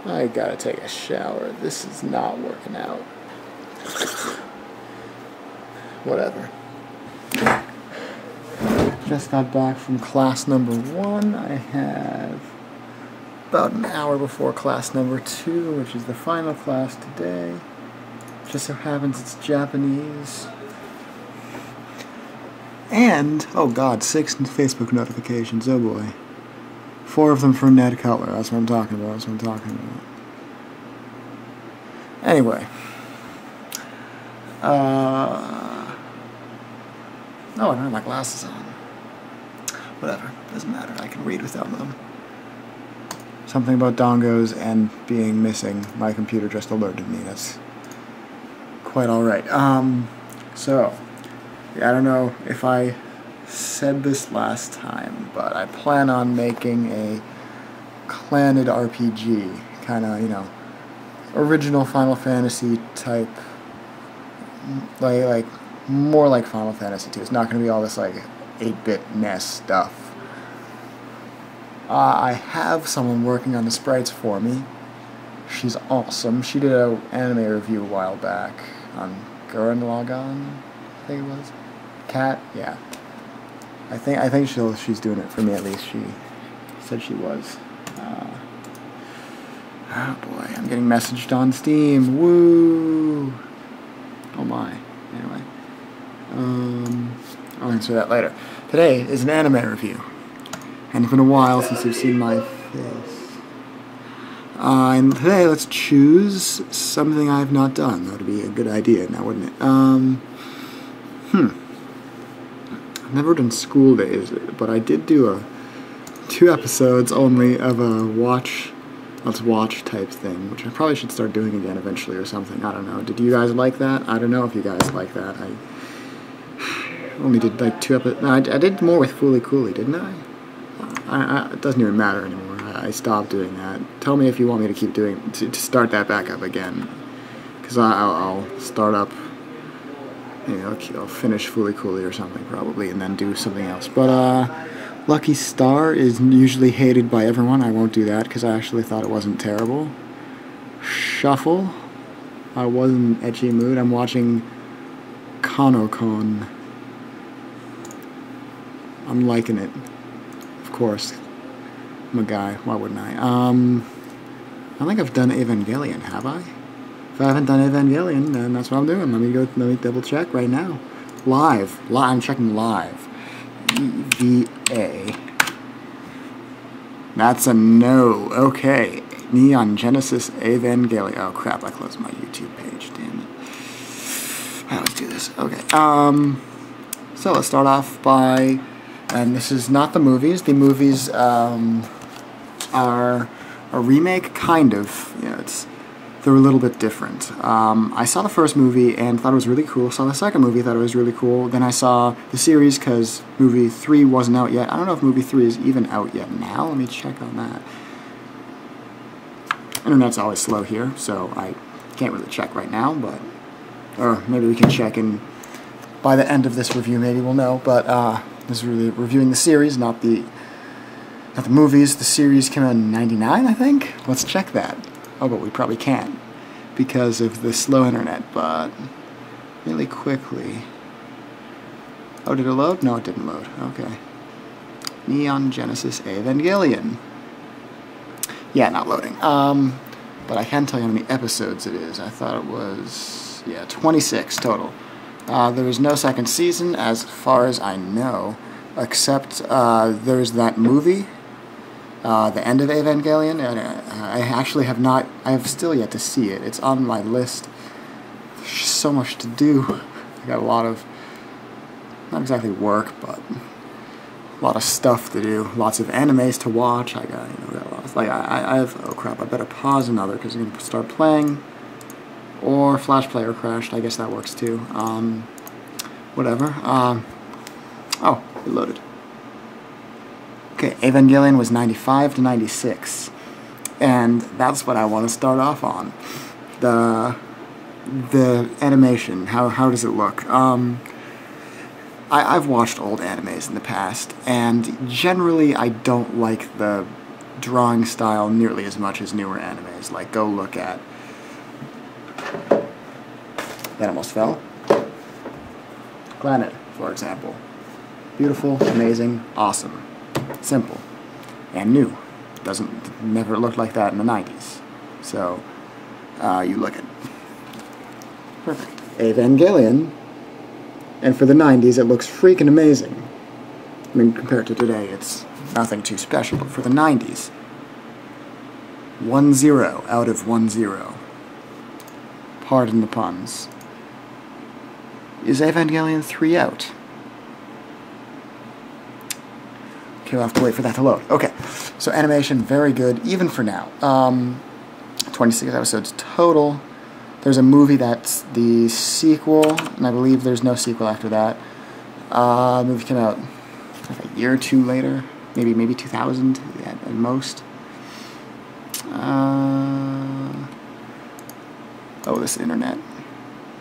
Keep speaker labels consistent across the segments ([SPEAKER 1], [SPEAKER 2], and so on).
[SPEAKER 1] I gotta take a shower. This is not working out. Whatever. Just got back from class number 1. I have about an hour before class number 2, which is the final class today. Just so happens it's Japanese. And, oh god, 6 Facebook notifications, oh boy. 4 of them from Ned Cutler, that's what I'm talking about, Anyway. Oh, I don't have my glasses on. Whatever, doesn't matter, I can read without them. Something about dongos and being missing. My computer just alerted me, that's quite alright. So, I don't know if I said this last time, but I plan on making a clanned RPG, kind of, you know, original Final Fantasy type, like more like Final Fantasy 2. It's not going to be all this like 8-bit NES stuff. I have someone working on the sprites for me. She's awesome. She did an anime review a while back on Gurren Lagann, I think it was. Cat, yeah. I think she's doing it for me, at least. She said she was. Oh boy, I'm getting messaged on Steam. Woo! Oh my. Anyway. I'll answer that later. Today is an anime review. And it's been a while since you've seen my face. And today, let's choose something I've not done. That would be a good idea now, wouldn't it? I've never done School Days, but I did do 2 episodes only of a let's watch type thing, which I probably should start doing again eventually or something. I don't know. Did you guys like that? I don't know if you guys like that. I only did like 2 episodes. No, I did more with Fooly Cooly, didn't I? It doesn't even matter anymore. I stopped doing that. Tell me if you want me to keep doing to start that back up again, because I'll start up. Maybe I'll finish Fooly Cooly or something probably, and then do something else. But Lucky Star is usually hated by everyone. I won't do that because I actually thought it wasn't terrible. Shuffle. I was in an edgy mood. I'm watching Kanokon. I'm liking it. Of course. I'm a guy. Why wouldn't I? I don't think I've done Evangelion, have I? If I haven't done Evangelion, then that's what I'm doing. Let me double check right now. Live. I'm checking live. EVA. That's a no. Okay. Neon Genesis Evangelion. Oh crap, I closed my YouTube page. Damn it. Alright, let's do this. Okay. So let's start off by, and this is not the movies. The movies are a remake, kind of. You know, they're a little bit different. I saw the first movie and thought it was really cool. Saw the second movie, thought it was really cool. Then I saw the series because movie 3 wasn't out yet. I don't know if movie 3 is even out yet now. Let me check on that. Internet's always slow here, so I can't really check right now, but or maybe we can check in by the end of this review. Maybe we'll know. But this is really reviewing the series, not the movies. The series came out in '99, I think. Let's check that. Oh, but we probably can't because of the slow internet, but really quickly. Oh, did it load? No, it didn't load. Okay. Neon Genesis Evangelion. Yeah, not loading. But I can tell you how many episodes it is. I thought it was, 26 total. There was no second season as far as I know, except there's that movie. The end of Evangelion, and I actually have not, I have still yet to see it. It's on my list. There's just so much to do. I got a lot of, not exactly work, but a lot of stuff to do. Lots of animes to watch. I got, got a lot of, I have, oh crap, I better pause another because I'm going to start playing. Or Flash Player crashed, I guess that works too. Whatever. Oh, it loaded. Okay, Evangelion was 95 to 96, and that's what I want to start off on. The animation, how does it look? I've watched old animes in the past, and generally I don't like the drawing style nearly as much as newer animes. Like, go look at... That almost fell. Planet, for example. Beautiful, amazing, awesome, simple, and new. Never looked like that in the 90s. So, you look at... Perfect. Evangelion, and for the 90s it looks freaking amazing. I mean, compared to today, it's nothing too special, but for the 90s, 1-0 out of 1-0. Pardon the puns. Is Evangelion 3 out? Okay, we'll have to wait for that to load. Okay, so animation, very good, even for now. 26 episodes total. There's a movie that's the sequel, and I believe there's no sequel after that. The movie came out like a year or two later, maybe 2000 at most. This internet.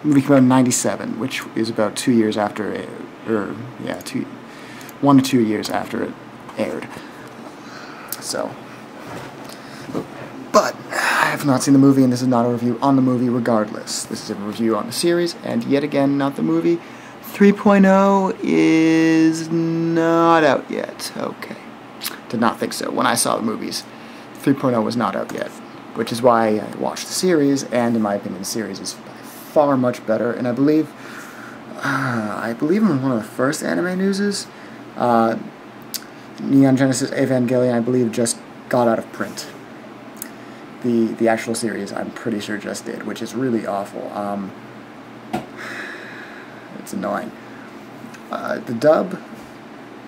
[SPEAKER 1] The movie came out in 97, which is about 2 years after it, 1 to 2 years after it aired. So, but I have not seen the movie, and this is not a review on the movie regardless. This is a review on the series, and yet again, not the movie. 3.0 is not out yet. Okay. Did not think so. When I saw the movies, 3.0 was not out yet, which is why I watched the series, and in my opinion, the series is far much better, and I believe in one of the first anime newses, Neon Genesis Evangelion, I believe, just got out of print. The actual series, I'm pretty sure, just did, which is really awful. It's annoying. The dub,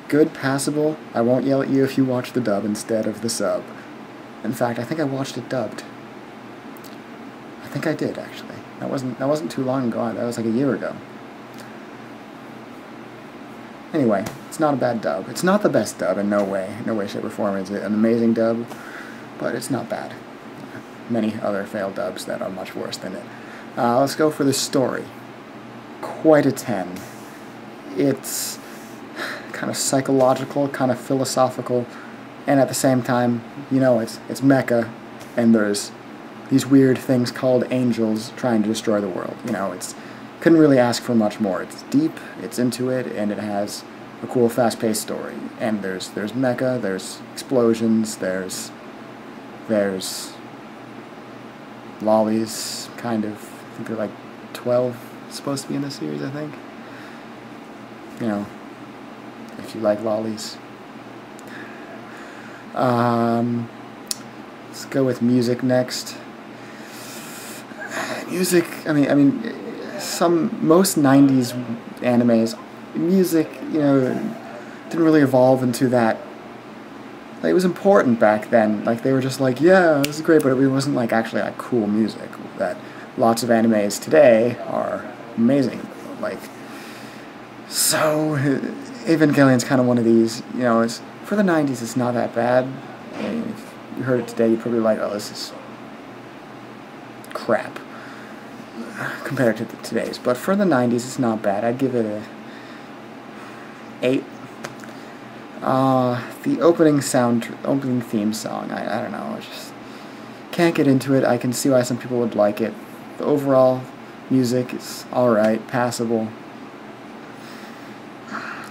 [SPEAKER 1] good, passable. I won't yell at you if you watch the dub instead of the sub. In fact, I think I watched it dubbed. I think I did, actually. That wasn't too long ago. That was like a year ago. Anyway, it's not a bad dub. It's not the best dub in no way, shape, or form. Is it an amazing dub? But it's not bad. Many other failed dubs that are much worse than it. Let's go for the story. Quite a 10. It's kind of psychological, kind of philosophical, and at the same time, you know, it's mecha, and there's these weird things called angels trying to destroy the world. You know, couldn't really ask for much more. It's deep, it's into it, and it has a cool, fast-paced story. And there's mecha, there's explosions, there's lollies, kind of. I think they're like 12 supposed to be in this series, I think. You know, if you like lollies. Let's go with music next. Music, I mean, most 90s animes, music, you know, didn't really evolve into that. Like, it was important back then. Like, they were just like, yeah, this is great, but it wasn't like actually like cool music that lots of animes today are amazing. Like, so Evangelion's kind of one of these, you know, it's for the 90s, it's not that bad. I mean, if you heard it today, you'd probably be like, oh, this is crap compared to today's. But for the 90s, it's not bad. I'd give it a 8. The opening theme song, I don't know, I just can't get into it. I can see why some people would like it. The overall music is alright, passable.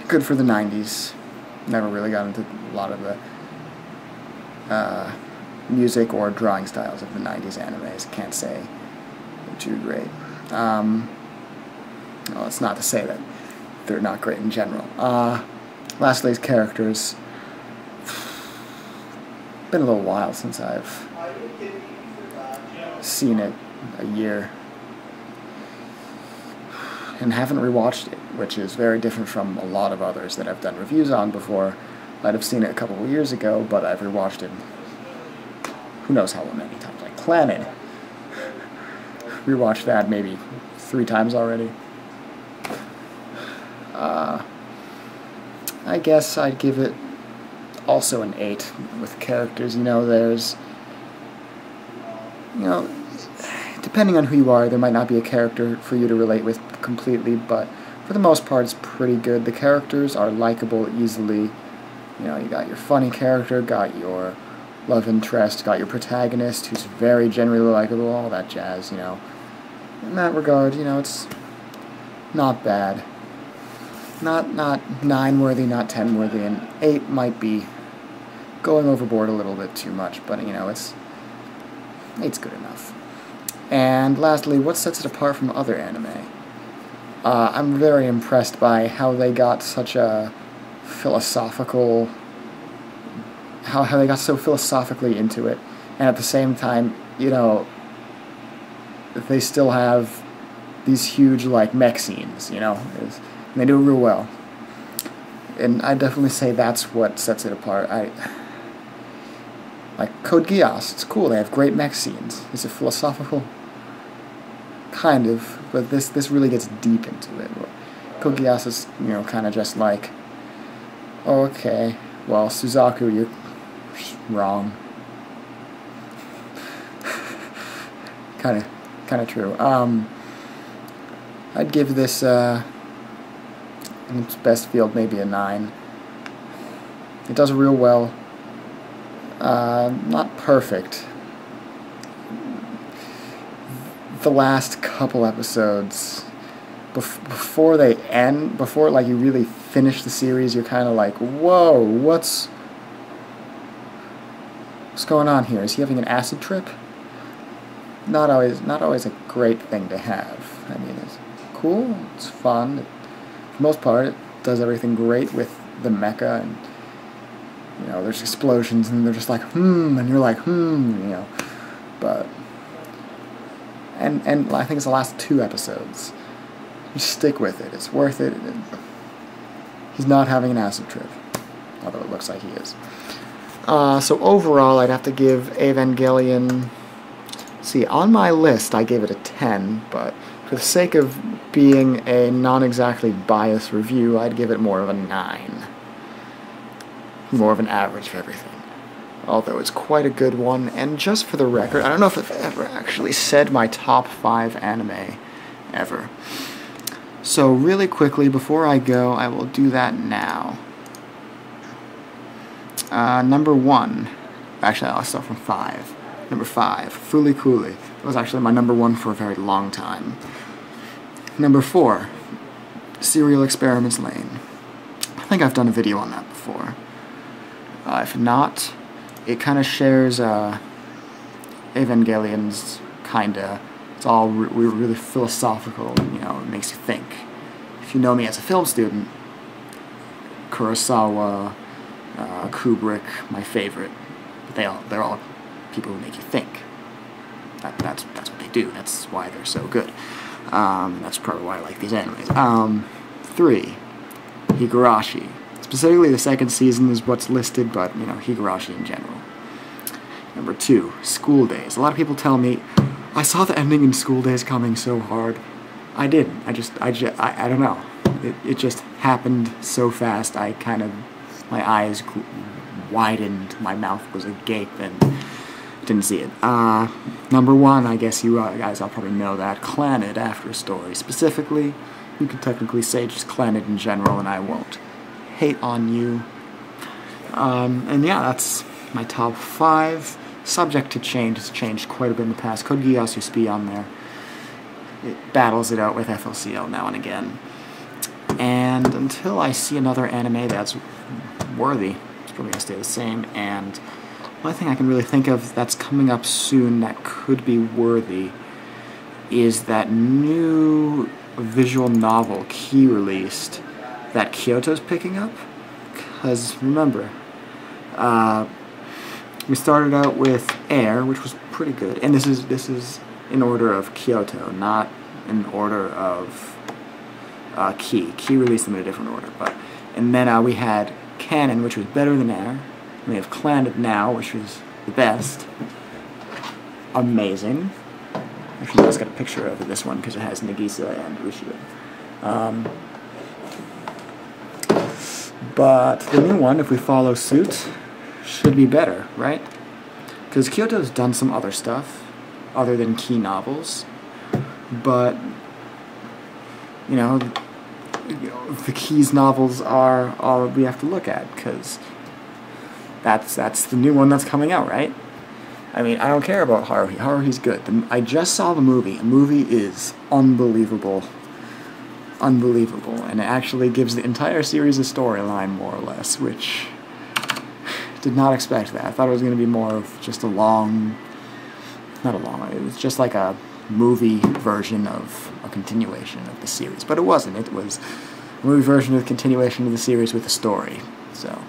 [SPEAKER 1] Good for the 90s. Never really got into a lot of the music or drawing styles of the 90s animes. Can't say they're too great. Well, it's not to say that they're not great in general. Lastly, is characters. Been a little while since I've seen it, a year, and haven't rewatched it, which is very different from a lot of others that I've done reviews on before. I'd have seen it a couple of years ago, but I've rewatched it who knows how many times. Like Planet, rewatched that maybe 3 times already. I guess I'd give it also an 8 with characters. You know, there's, you know, depending on who you are, there might not be a character for you to relate with completely, but for the most part, it's pretty good. The characters are likable easily. You know, you got your funny character, got your love interest, got your protagonist who's very genuinely likable, all that jazz, you know. In that regard, you know, it's not bad. Not 9 worthy, not 10 worthy, and 8 might be going overboard a little bit too much, but you know, 8's good enough. And lastly, what sets it apart from other anime? I'm very impressed by how they got such a philosophical, how they got so philosophically into it, and at the same time, you know, they still have these huge, like, mech scenes, you know, and they do it real well. And I definitely say that's what sets it apart. Like Code Geass, it's cool, they have great mech scenes. It's a philosophical, kind of, but this really gets deep into it. Code Geass is, you know, kind of just like, oh, okay, well, Suzaku, you're wrong. kind of true. I'd give this, in its best field, maybe a 9. It does real well. Not perfect. The last couple episodes, before they end, before like you really finish the series, you're kind of like, whoa, what's going on here? Is he having an acid trip? Not always a great thing to have. I mean, it's cool, it's fun. For the most part, it does everything great with the mecha, and you know, there's explosions, and they're just like, and you're like, you know, but, and I think it's the last 2 episodes. Just stick with it, it's worth it. He's not having an acid trip, although it looks like he is. So overall, I'd have to give Evangelion, see, on my list, I gave it a 10, but for the sake of being a non-exactly biased review, I'd give it more of a 9. More of an average of everything. Although it's quite a good one, and just for the record, I don't know if I've ever actually said my top 5 anime ever. So really quickly, before I go, I will do that now. Number 1, actually I'll start from 5. Number 5, Fooly Cooly. It was actually my number 1 for a very long time. Number 4, Serial Experiments Lane. I think I've done a video on that before. If not, it kind of shares Evangelion's kinda. It's all really philosophical, you know, it makes you think. If you know me as a film student, Kurosawa, Kubrick, my favorite. But they're all people who make you think. That's what they do. That's why they're so good. That's probably why I like these animes. 3, Higurashi. Specifically, the 2nd season is what's listed, but, you know, Higurashi in general. Number 2, School Days. A lot of people tell me, I saw the ending in School Days coming so hard. I didn't. I don't know. It just happened so fast. My eyes widened, my mouth was agape, and didn't see it. Number 1, I guess you guys all probably know that, Clannad After Story. Specifically, you could technically say just Clannad in general, and I won't hate on you. And yeah, that's my top 5. Subject to change. It's changed quite a bit in the past. Code Geass used to be on there. It battles it out with FLCL now and again. And until I see another anime that's worthy, it's probably going to stay the same. And the only thing I can really think of that's coming up soon that could be worthy is that new visual novel Key released that Kyoto's picking up. Because remember, we started out with Air, which was pretty good, and this is in order of Kyoto, not in order of Key. Key released them in a different order, and then we had Canon, which was better than Air. And we have Clannad now, which was the best. Amazing. Actually, I just got a picture of this one because it has Nagisa and Ushio. But the new one, if we follow suit, should be better, right? Because Kyoto's done some other stuff, other than Key novels, but, you know, the Key's novels are all we have to look at, because That's the new one that's coming out, right? I mean, I don't care about Haruhi. Haruhi's good. I just saw the movie. The movie is unbelievable. Unbelievable. And it actually gives the entire series a storyline, more or less, which... did not expect that. I thought it was going to be more of just a long... not a long... it was just like a movie version of a continuation of the series. But it wasn't. It was a movie version of the continuation of the series with a story. So,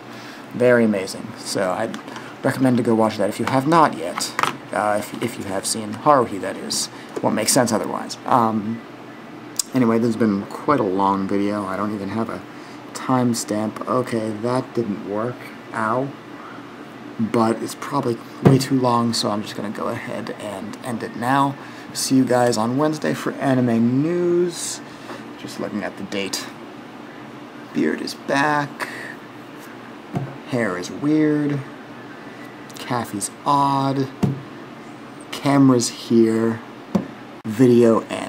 [SPEAKER 1] very amazing. So, I'd recommend to go watch that if you have not yet. If you have seen Haruhi, that is. Won't make sense otherwise. Anyway, this has been quite a long video. I don't even have a timestamp. Okay, that didn't work. Ow. But it's probably way too long, so I'm just going to go ahead and end it now. See you guys on Wednesday for anime news. Just looking at the date. Beard is back. Hair is weird. Caffey's odd. Camera's here. Video ends.